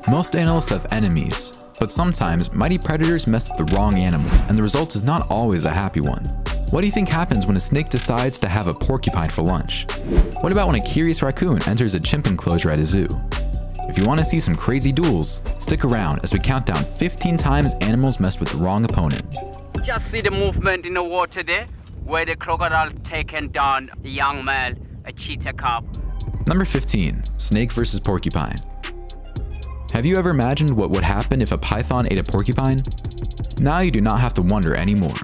Most animals have enemies, but sometimes mighty predators mess with the wrong animal, and the result is not always a happy one. What do you think happens when a snake decides to have a porcupine for lunch? What about when a curious raccoon enters a chimp enclosure at a zoo? If you want to see some crazy duels, stick around as we count down 15 times animals messed with the wrong opponent. Just see the movement in the water there, where the crocodile taken down a young male, a cheetah cub. Number 15. Snake versus porcupine. Have you ever imagined what would happen if a python ate a porcupine? Now you do not have to wonder anymore.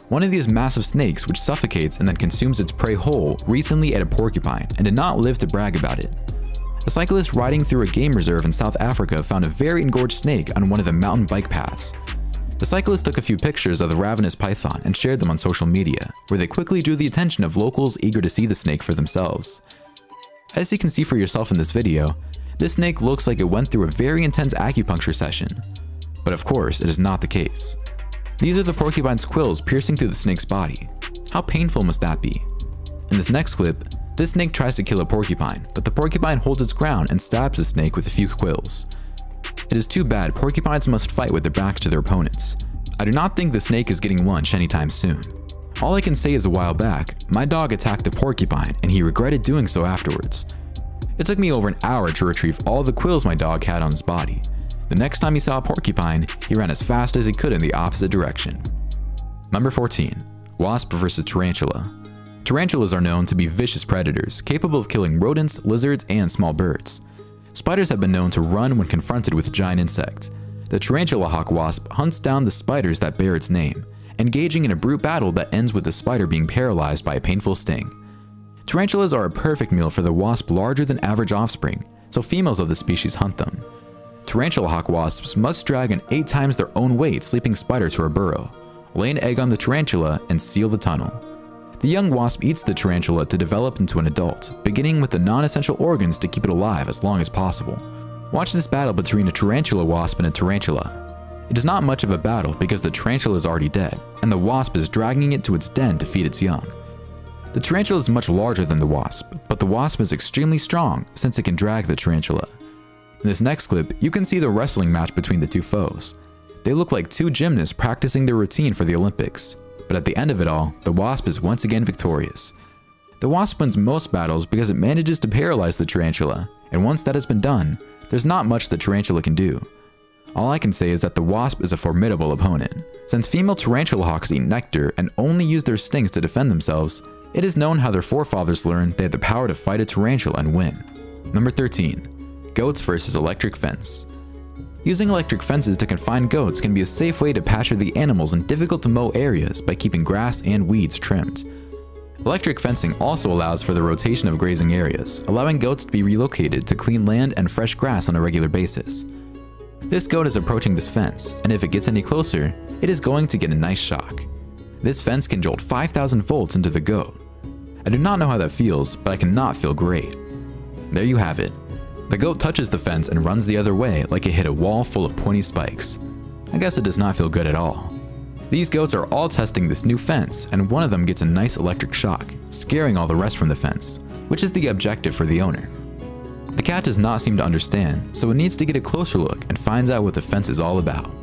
One of these massive snakes, which suffocates and then consumes its prey whole, recently ate a porcupine and did not live to brag about it. A cyclist riding through a game reserve in South Africa found a very engorged snake on one of the mountain bike paths. The cyclist took a few pictures of the ravenous python and shared them on social media, where they quickly drew the attention of locals eager to see the snake for themselves. As you can see for yourself in this video, this snake looks like it went through a very intense acupuncture session. But of course, it is not the case. These are the porcupine's quills piercing through the snake's body. How painful must that be? In this next clip, this snake tries to kill a porcupine, but the porcupine holds its ground and stabs the snake with a few quills. It is too bad porcupines must fight with their backs to their opponents. I do not think the snake is getting lunch anytime soon. All I can say is a while back, my dog attacked a porcupine and he regretted doing so afterwards. It took me over an hour to retrieve all the quills my dog had on his body. The next time he saw a porcupine, he ran as fast as he could in the opposite direction. Number 14. Wasp versus tarantula. Tarantulas are known to be vicious predators, capable of killing rodents, lizards, and small birds. Spiders have been known to run when confronted with a giant insect. The tarantula hawk wasp hunts down the spiders that bear its name, engaging in a brute battle that ends with the spider being paralyzed by a painful sting. Tarantulas are a perfect meal for the wasp larger than average offspring, so females of the species hunt them. Tarantula hawk wasps must drag an 8 times their own weight sleeping spider to her burrow, lay an egg on the tarantula, and seal the tunnel. The young wasp eats the tarantula to develop into an adult, beginning with the non-essential organs to keep it alive as long as possible. Watch this battle between a tarantula wasp and a tarantula. It is not much of a battle because the tarantula is already dead, and the wasp is dragging it to its den to feed its young. The tarantula is much larger than the wasp, but the wasp is extremely strong since it can drag the tarantula. In this next clip, you can see the wrestling match between the two foes. They look like two gymnasts practicing their routine for the Olympics, but at the end of it all, the wasp is once again victorious. The wasp wins most battles because it manages to paralyze the tarantula, and once that has been done, there's not much the tarantula can do. All I can say is that the wasp is a formidable opponent. Since female tarantula hawks eat nectar and only use their stings to defend themselves, it is known how their forefathers learned they had the power to fight a tarantula and win. Number 13. Goats versus electric fence. Using electric fences to confine goats can be a safe way to pasture the animals in difficult to mow areas by keeping grass and weeds trimmed. Electric fencing also allows for the rotation of grazing areas, allowing goats to be relocated to clean land and fresh grass on a regular basis. This goat is approaching this fence, and if it gets any closer, it is going to get a nice shock. This fence can jolt 5,000 volts into the goat. I do not know how that feels, but I cannot feel great. There you have it. The goat touches the fence and runs the other way like it hit a wall full of pointy spikes. I guess it does not feel good at all. These goats are all testing this new fence, and one of them gets a nice electric shock, scaring all the rest from the fence, which is the objective for the owner. The cat does not seem to understand, so it needs to get a closer look and finds out what the fence is all about.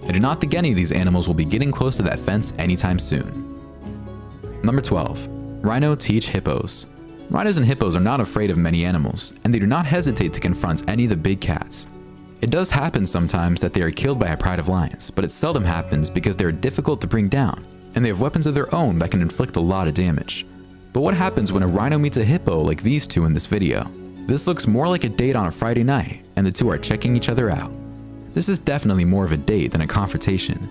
I do not think any of these animals will be getting close to that fence anytime soon. Number 12. Rhino teach hippos. Rhinos and hippos are not afraid of many animals, and they do not hesitate to confront any of the big cats. It does happen sometimes that they are killed by a pride of lions, but it seldom happens because they are difficult to bring down, and they have weapons of their own that can inflict a lot of damage. But what happens when a rhino meets a hippo like these two in this video? This looks more like a date on a Friday night, and the two are checking each other out. This is definitely more of a date than a confrontation.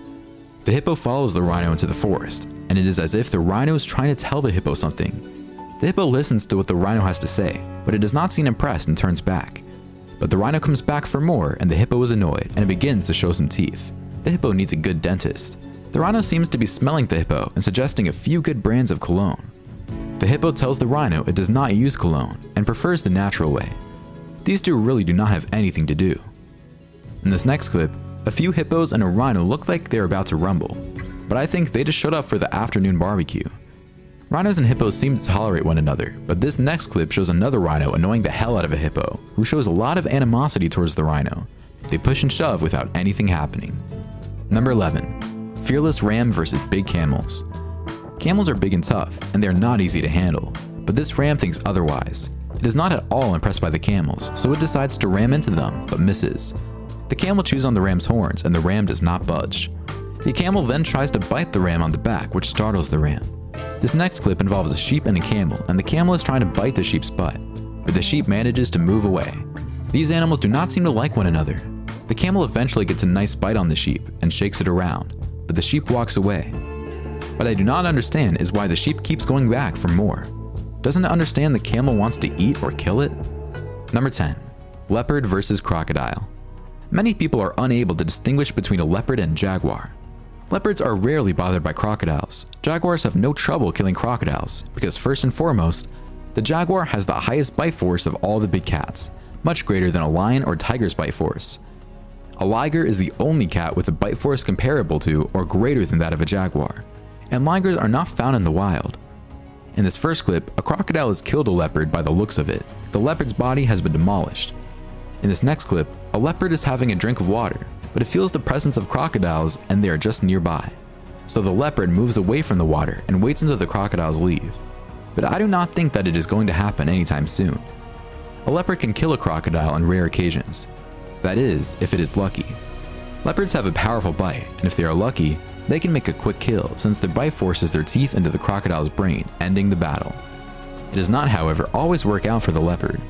The hippo follows the rhino into the forest, and it is as if the rhino is trying to tell the hippo something. The hippo listens to what the rhino has to say, but it does not seem impressed and turns back. But the rhino comes back for more, and the hippo is annoyed, and it begins to show some teeth. The hippo needs a good dentist. The rhino seems to be smelling the hippo and suggesting a few good brands of cologne. The hippo tells the rhino it does not use cologne and prefers the natural way. These two really do not have anything to do. In this next clip, a few hippos and a rhino look like they're about to rumble, but I think they just showed up for the afternoon barbecue. Rhinos and hippos seem to tolerate one another, but this next clip shows another rhino annoying the hell out of a hippo, who shows a lot of animosity towards the rhino. They push and shove without anything happening. Number 11. Fearless ram versus big camels. Camels are big and tough, and they are not easy to handle, but this ram thinks otherwise. It is not at all impressed by the camels, so it decides to ram into them, but misses. The camel chews on the ram's horns, and the ram does not budge. The camel then tries to bite the ram on the back, which startles the ram. This next clip involves a sheep and a camel, and the camel is trying to bite the sheep's butt, but the sheep manages to move away. These animals do not seem to like one another. The camel eventually gets a nice bite on the sheep and shakes it around, but the sheep walks away. What I do not understand is why the sheep keeps going back for more. Doesn't it understand the camel wants to eat or kill it? Number 10. Leopard versus crocodile. Many people are unable to distinguish between a leopard and jaguar. Leopards are rarely bothered by crocodiles. Jaguars have no trouble killing crocodiles because first and foremost, the jaguar has the highest bite force of all the big cats, much greater than a lion or tiger's bite force. A liger is the only cat with a bite force comparable to or greater than that of a jaguar, and ligers are not found in the wild. In this first clip, a crocodile has killed a leopard by the looks of it. The leopard's body has been demolished. In this next clip, a leopard is having a drink of water, but it feels the presence of crocodiles and they are just nearby. So the leopard moves away from the water and waits until the crocodiles leave. But I do not think that it is going to happen anytime soon. A leopard can kill a crocodile on rare occasions. That is, if it is lucky. Leopards have a powerful bite, and if they are lucky, they can make a quick kill since their bite forces their teeth into the crocodile's brain, ending the battle. It does not, however, always work out for the leopard.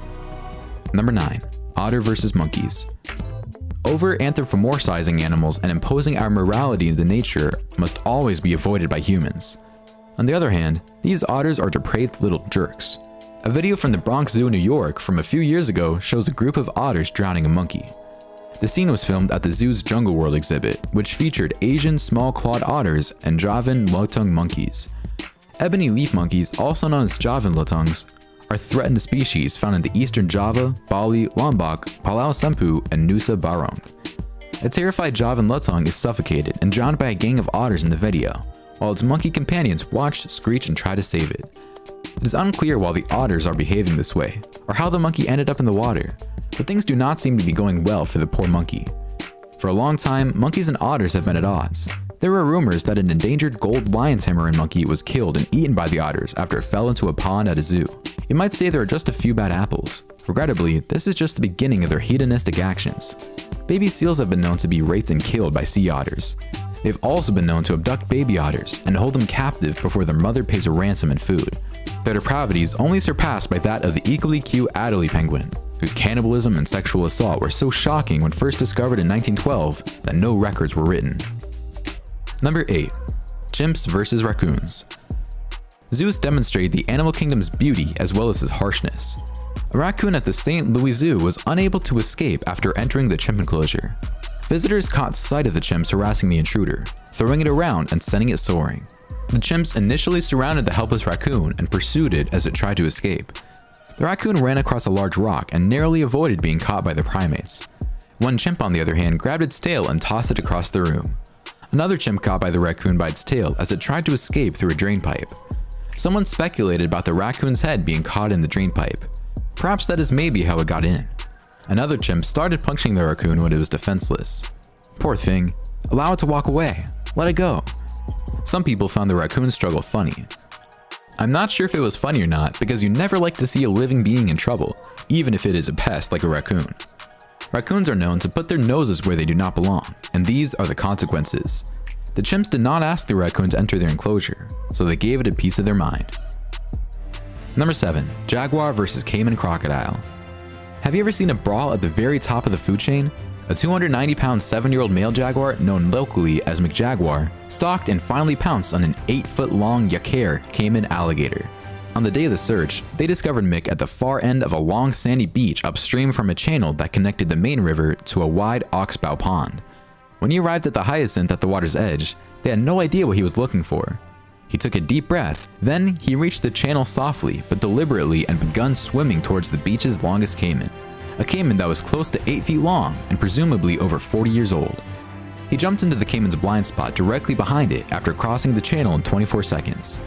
Number 9. Otter versus monkeys. Over-anthropomorphizing animals and imposing our morality into nature must always be avoided by humans. On the other hand, these otters are depraved little jerks. A video from the Bronx Zoo, New York from a few years ago shows a group of otters drowning a monkey. The scene was filmed at the zoo's Jungle World exhibit, which featured Asian small-clawed otters and Javan lotong monkeys. Ebony leaf monkeys, also known as Javan lotongs, are threatened species found in the eastern Java, Bali, Lombok, Palau Sempu, and Nusa Barong. A terrified Javan lotong is suffocated and drowned by a gang of otters in the video, while its monkey companions watch, screech, and try to save it. It is unclear why the otters are behaving this way, or how the monkey ended up in the water, but things do not seem to be going well for the poor monkey. For a long time, monkeys and otters have been at odds. There were rumors that an endangered gold lion's tamarin monkey was killed and eaten by the otters after it fell into a pond at a zoo. You might say there are just a few bad apples. Regrettably, this is just the beginning of their hedonistic actions. Baby seals have been known to be raped and killed by sea otters. They've also been known to abduct baby otters and hold them captive before their mother pays a ransom and food. Their depravity is only surpassed by that of the equally cute Adelie penguin, whose cannibalism and sexual assault were so shocking when first discovered in 1912 that no records were written. Number 8. Chimps versus raccoons. Zoos demonstrate the animal kingdom's beauty as well as its harshness. A raccoon at the St. Louis Zoo was unable to escape after entering the chimp enclosure. Visitors caught sight of the chimps harassing the intruder, throwing it around and sending it soaring. The chimps initially surrounded the helpless raccoon and pursued it as it tried to escape. The raccoon ran across a large rock and narrowly avoided being caught by the primates. One chimp, on the other hand, grabbed its tail and tossed it across the room. Another chimp caught by the raccoon by its tail as it tried to escape through a drain pipe. Someone speculated about the raccoon's head being caught in the drain pipe. Perhaps that is maybe how it got in. Another chimp started punching the raccoon when it was defenseless. Poor thing. Allow it to walk away. Let it go. Some people found the raccoon struggle funny. I'm not sure if it was funny or not because you never like to see a living being in trouble, even if it is a pest like a raccoon. Raccoons are known to put their noses where they do not belong, and these are the consequences. The chimps did not ask the raccoon to enter their enclosure, so they gave it a piece of their mind. Number 7. Jaguar versus Cayman crocodile. Have you ever seen a brawl at the very top of the food chain? A 290-pound 7-year-old male jaguar, known locally as McJaguar, stalked and finally pounced on an 8-foot-long yakir Cayman alligator. On the day of the search, they discovered Mick at the far end of a long sandy beach upstream from a channel that connected the main river to a wide oxbow pond. When he arrived at the hyacinth at the water's edge, they had no idea what he was looking for. He took a deep breath, then he reached the channel softly but deliberately and begun swimming towards the beach's longest caiman, a caiman that was close to 8 feet long and presumably over 40 years old. He jumped into the caiman's blind spot directly behind it after crossing the channel in 24 seconds.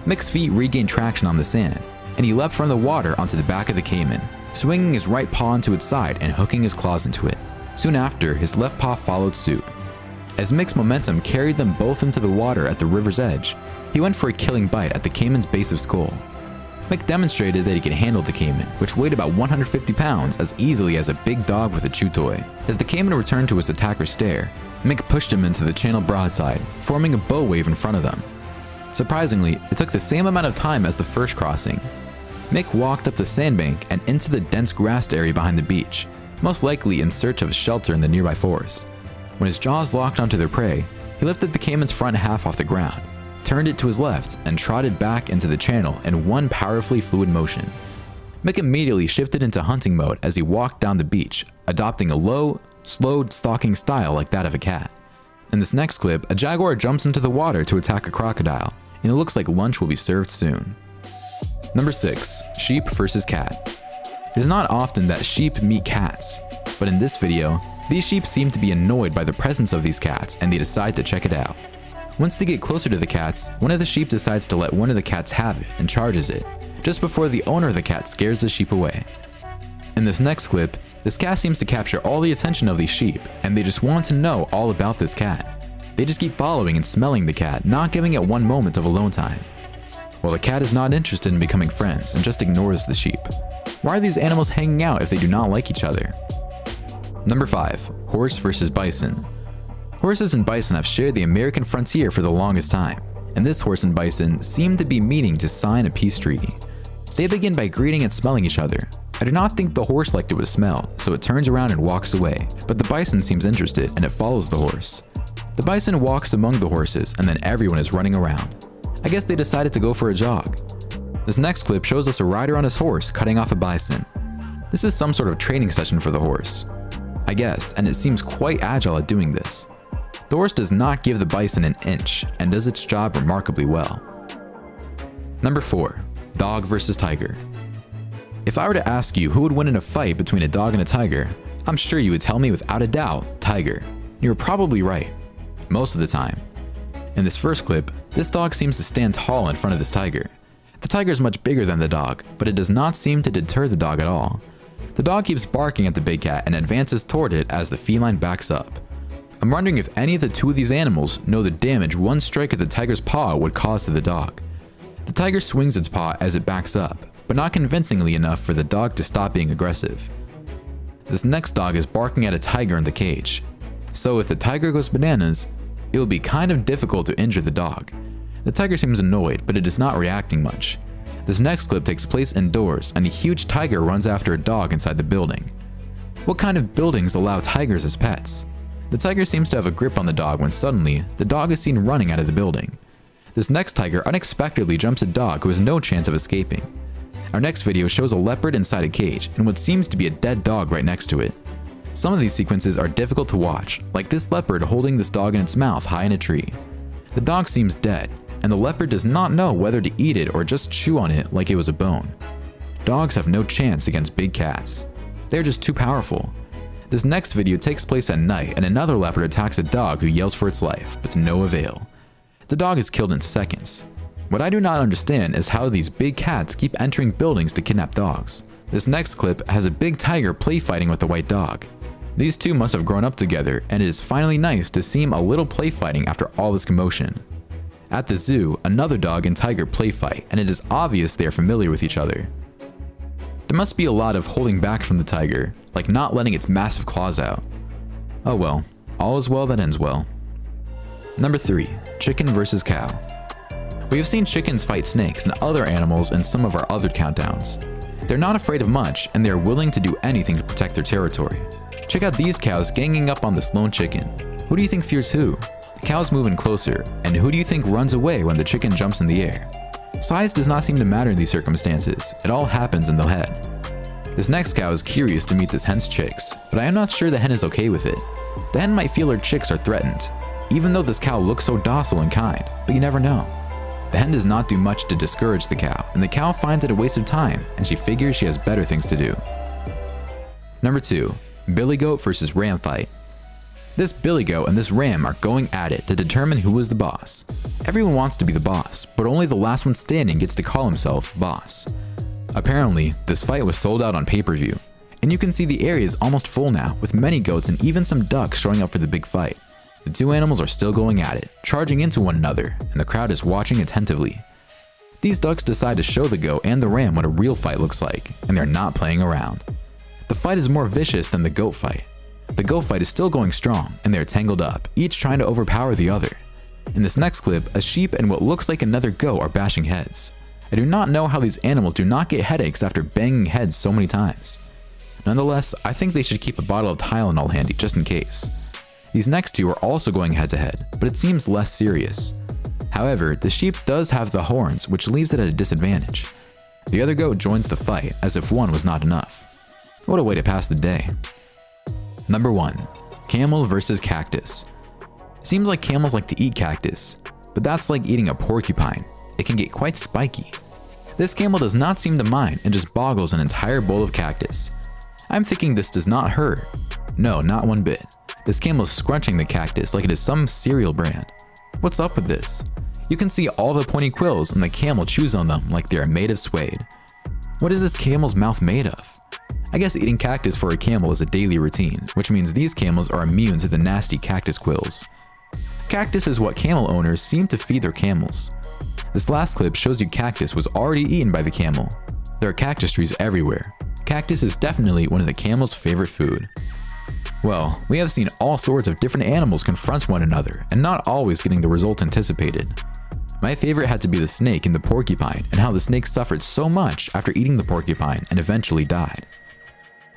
Mick's feet regained traction on the sand, and he leapt from the water onto the back of the caiman, swinging his right paw onto its side and hooking his claws into it. Soon after, his left paw followed suit. As Mick's momentum carried them both into the water at the river's edge, he went for a killing bite at the caiman's base of skull. Mick demonstrated that he could handle the caiman, which weighed about 150 pounds, as easily as a big dog with a chew toy. As the caiman returned to his attacker's stare, Mick pushed him into the channel broadside, forming a bow wave in front of them. Surprisingly, it took the same amount of time as the first crossing. Mick walked up the sandbank and into the dense grassed area behind the beach, most likely in search of shelter in the nearby forest. When his jaws locked onto their prey, he lifted the caiman's front half off the ground, turned it to his left, and trotted back into the channel in one powerfully fluid motion. Mick immediately shifted into hunting mode as he walked down the beach, adopting a low, slowed stalking style like that of a cat. In this next clip, a jaguar jumps into the water to attack a crocodile, and it looks like lunch will be served soon. Number 6. Sheep versus cat. It is not often that sheep meet cats, but in this video, these sheep seem to be annoyed by the presence of these cats and they decide to check it out. Once they get closer to the cats, one of the sheep decides to let one of the cats have it and charges it, just before the owner of the cat scares the sheep away. In this next clip, this cat seems to capture all the attention of these sheep, and they just want to know all about this cat. They just keep following and smelling the cat, not giving it one moment of alone time. Well, the cat is not interested in becoming friends and just ignores the sheep. Why are these animals hanging out if they do not like each other? Number 5. Horse versus bison. Horses and bison have shared the American frontier for the longest time, and this horse and bison seem to be meaning to sign a peace treaty. They begin by greeting and smelling each other. I do not think the horse liked it with smell, so it turns around and walks away, but the bison seems interested and it follows the horse. The bison walks among the horses and then everyone is running around. I guess they decided to go for a jog. This next clip shows us a rider on his horse cutting off a bison. This is some sort of training session for the horse, I guess, and it seems quite agile at doing this. The horse does not give the bison an inch and does its job remarkably well. Number 4. Dog versus tiger. If I were to ask you who would win in a fight between a dog and a tiger, I'm sure you would tell me without a doubt, tiger. You're probably right, most of the time. In this first clip, this dog seems to stand tall in front of this tiger. The tiger is much bigger than the dog, but it does not seem to deter the dog at all. The dog keeps barking at the big cat and advances toward it as the feline backs up. I'm wondering if any of the two of these animals know the damage one strike of the tiger's paw would cause to the dog. The tiger swings its paw as it backs up, but not convincingly enough for the dog to stop being aggressive. This next dog is barking at a tiger in the cage. So if the tiger goes bananas, it will be kind of difficult to injure the dog. The tiger seems annoyed, but it is not reacting much. This next clip takes place indoors and a huge tiger runs after a dog inside the building. What kind of buildings allow tigers as pets? The tiger seems to have a grip on the dog when suddenly, the dog is seen running out of the building. This next tiger unexpectedly jumps a dog who has no chance of escaping. Our next video shows a leopard inside a cage and what seems to be a dead dog right next to it. Some of these sequences are difficult to watch, like this leopard holding this dog in its mouth high in a tree. The dog seems dead, and the leopard does not know whether to eat it or just chew on it like it was a bone. Dogs have no chance against big cats. They're just too powerful. This next video takes place at night and another leopard attacks a dog who yells for its life, but to no avail. The dog is killed in seconds. What I do not understand is how these big cats keep entering buildings to kidnap dogs. This next clip has a big tiger play fighting with a white dog. These two must have grown up together, and it is finally nice to see a little play fighting after all this commotion. At the zoo, another dog and tiger play fight, and it is obvious they are familiar with each other. There must be a lot of holding back from the tiger, like not letting its massive claws out. Oh well, all is well that ends well. Number 3. Chicken versus cow. We have seen chickens fight snakes and other animals in some of our other countdowns. They're not afraid of much, and they are willing to do anything to protect their territory. Check out these cows ganging up on this lone chicken. Who do you think fears who? The cows move in closer, and who do you think runs away when the chicken jumps in the air? Size does not seem to matter in these circumstances, it all happens in the head. This next cow is curious to meet this hen's chicks, but I am not sure the hen is okay with it. The hen might feel her chicks are threatened, even though this cow looks so docile and kind, but you never know. The hen does not do much to discourage the cow, and the cow finds it a waste of time, and she figures she has better things to do. Number 2. Billy goat versus ram fight. This billy goat and this ram are going at it to determine who is the boss. Everyone wants to be the boss, but only the last one standing gets to call himself boss. Apparently, this fight was sold out on pay-per-view. and you can see the area is almost full now, with many goats and even some ducks showing up for the big fight. The two animals are still going at it, charging into one another, and the crowd is watching attentively. These ducks decide to show the goat and the ram what a real fight looks like, and they're not playing around. The fight is more vicious than the goat fight. The goat fight is still going strong, and they're tangled up, each trying to overpower the other. In this next clip, a sheep and what looks like another goat are bashing heads. I do not know how these animals do not get headaches after banging heads so many times. Nonetheless, I think they should keep a bottle of Tylenol handy just in case. These next two are also going head to head, but it seems less serious. However, the sheep does have the horns, which leaves it at a disadvantage. The other goat joins the fight as if one was not enough. What a way to pass the day. Number 1. Camel versus cactus. Seems like camels like to eat cactus, but that's like eating a porcupine. It can get quite spiky. This camel does not seem to mind and just boggles an entire bowl of cactus. I'm thinking this does not hurt. No, not one bit. This camel is scrunching the cactus like it is some cereal brand. What's up with this? You can see all the pointy quills and the camel chews on them like they are made of suede. What is this camel's mouth made of? I guess eating cactus for a camel is a daily routine, which means these camels are immune to the nasty cactus quills. Cactus is what camel owners seem to feed their camels. This last clip shows you cactus was already eaten by the camel. There are cactus trees everywhere. Cactus is definitely one of the camel's favorite food. Well, we have seen all sorts of different animals confront one another and not always getting the result anticipated. My favorite had to be the snake and the porcupine, and how the snake suffered so much after eating the porcupine and eventually died.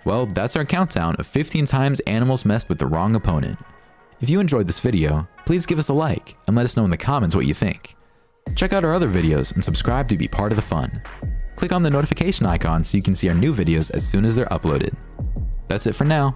Well, that's our countdown of 15 times animals messed with the wrong opponent. If you enjoyed this video, please give us a like and let us know in the comments what you think. Check out our other videos and subscribe to be part of the fun. Click on the notification icon so you can see our new videos as soon as they're uploaded. That's it for now.